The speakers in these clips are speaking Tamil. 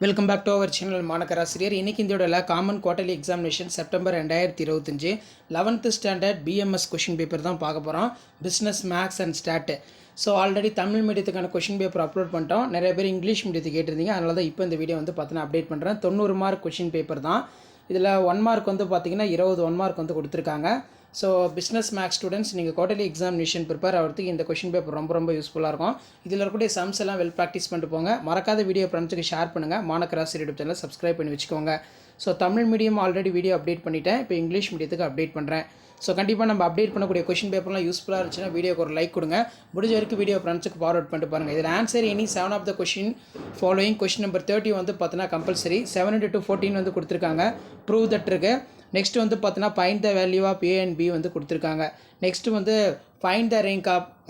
Welcome back to our channel Manakkarasiriyar. இன்றைக்கி இந்த common quarterly examination September 2025 11th standard BMS question paper தான் பார்க்க போகிறோம். Business maths and stat. So already Tamil மீடியத்துக்கான கொஷின் பேப்பர் அப்லோட் பண்ணிட்டோம். நிறைய பேர் இங்கிலீஷ் மீடியத்துக்கு கேட்டிருந்தீங்க. அதனால தான் இப்போ இந்த வீடியோ வந்து பார்த்தீங்கன்னா அப்டேட் பண்ணுறேன். 90 மார்க் கொஷின் பேப்பர் தான். இதில் 1 மார்க் வந்து பார்த்திங்கன்னா 20 1 மார்க் வந்து கொடுத்துருக்காங்க. ஸோ பிஸ்னஸ் மேக்ஸ் ஸ்டூடெண்ட்ஸ் நீங்கள் குவார்டர்லி எக்ஸாமினேஷன் ப்ரிப்பேர் ஆகிறதுக்கு இந்த கொஷின் பேப்பர் ரொம்ப யூஸ்ஃபுல்லாக இருக்கும். இதில் இருக்கக்கூடிய சம்ஸ் எல்லாம் வெல் ப்ராக்டிஸ் பண்ணிட்டு போங்க. மறக்காத வீடியோ ஃப்ரெண்ட்ஸுக்கு ஷேர் பண்ணுங்கள். மாணக்கராசிரியர் யூடியூப் சேனலை சப்ஸ்கிரைப் பண்ணி வச்சுக்கோங்க. So Tamil medium already video update பண்ணிட்டேன். இப்போ இங்கிலீஷ் மீடியத்துக்கு அப்டேட் பண்ணுறேன். ஸோ கண்டிப்பாக நம்ம அப்டேட் பண்ணக்கூடிய கொஷின் பேப்பர்லாம் யூஸ்ஃபுல்லாக இருந்துச்சுன்னா வீடியோக்கு ஒரு லைக் கொடுங்க. முடிஞ்ச வரைக்கும் வீடியோ ஃப்ரெண்ட்ஸுக்கு ஃபார்வர்ட் பண்ணிட்டு பாருங்கள். இதில் answer any 7 of the question following. Question number 30 வந்து பார்த்தீங்கன்னா கம்பல்சரி. 7 to 14 வந்து கொடுத்துருக்காங்க. ப்ரூவ் தட் இருக்கு. நெக்ஸ்ட் வந்து பார்த்தீங்கன்னா find the value of A and B வந்து கொடுத்துருக்காங்க. நெக்ஸ்ட் வந்து find the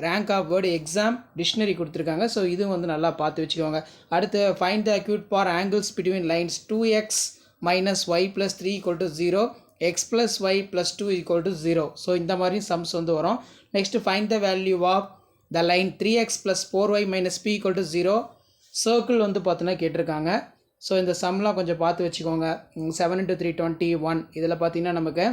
rank of word exam dictionary கொடுத்துருக்காங்க. ஸோ இதுவும் வந்து நல்லா பார்த்து வச்சுக்கோங்க. அடுத்து find the acute for angles between lines 2x minus y plus 3 equal to 0, x plus y plus 2 equal to 0. So இந்த மாதிரி சம்ஸ் வந்து வரும். Next find the value of the line 3x plus 4y minus p equal to 0. Circle வந்து பார்த்தீங்கன்னா கேட்டிருக்காங்க. ஸோ இந்த சம்லாம் கொஞ்சம் பார்த்து வச்சுக்கோங்க. 7 into 3 21. இதில் பார்த்தீங்கன்னா நமக்கு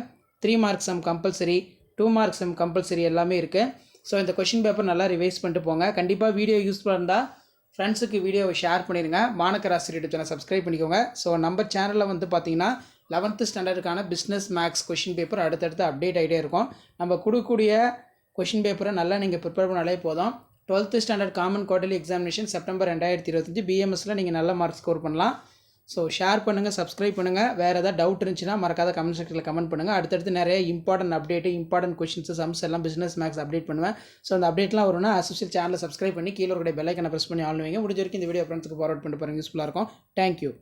3 mark some compulsory, 2 mark some compulsory எல்லாமே இருக்குது. ஸோ இந்த கொஷின் பேப்பர் நல்லா ரிவைஸ் பண்ணிட்டு போங்க. கண்டிப்பாக வீடியோ யூஸ்ஃபுல்லாக இருந்தால் ஃப்ரெண்ட்ஸுக்கு வீடியோவை ஷேர் பண்ணிடுங்க. மாணக்கராசிரியர் யூடியூப் சேனல் சப்ஸ்கிரைப் பண்ணிக்கோங்க. ஸோ நம்ம சேனலில் வந்து பார்த்தீங்கன்னா 11th ஸ்டாண்டர்டுக்கான பிஸ்னஸ் மேக்ஸ் கொஷின் பேப்பர் அடுத்தடுத்து அப்டேட் ஆகிட்டே இருக்கும். நம்ம கொடுக்கக்கூடிய கொஷின் பேப்பரை நல்லா நீங்கள் ப்ரிப்பேர் பண்ணாலே போதும். 12th standard common quarterly examination September 2025 பிஎம்எஸில் நீங்கள் நல்ல மார்க் ஸ்கோர் பண்ணலாம். ஸோ ஷேர் பண்ணுங்கள், சப்ஸ்கிரைப் பண்ணுங்கள். வேறு ஏதாவது டவுட் இருந்துச்சுன்னா மறக்காத கமெண்ட் செக்ஷனில் கமெண்ட் பண்ணுங்கள். அடுத்தடுத்து நிறைய important update, important questions, sums எல்லாம் பிஸ்னஸ் மேக்ஸ் அப்டேட் பண்ணுவேன். ஸோ அந்த அப்டேட்லாம் வரும்னா அசோசியல் சேனலை சப்ஸ்கிரைப் பண்ணி கீழே ஒரு பெல் ஐக்கனை ப்ரெஸ் பண்ணி ஆன் வைங்க. முடிஞ்ச வரைக்கும் இந்த வீடியோ ஃப்ரெண்ட்ஸுக்கு ஃபார்வர்ட் பண்ணிட்டு பாருங்கள். யூஸ்ஃபுல்லாக இருக்கும். தேங்க்யூ.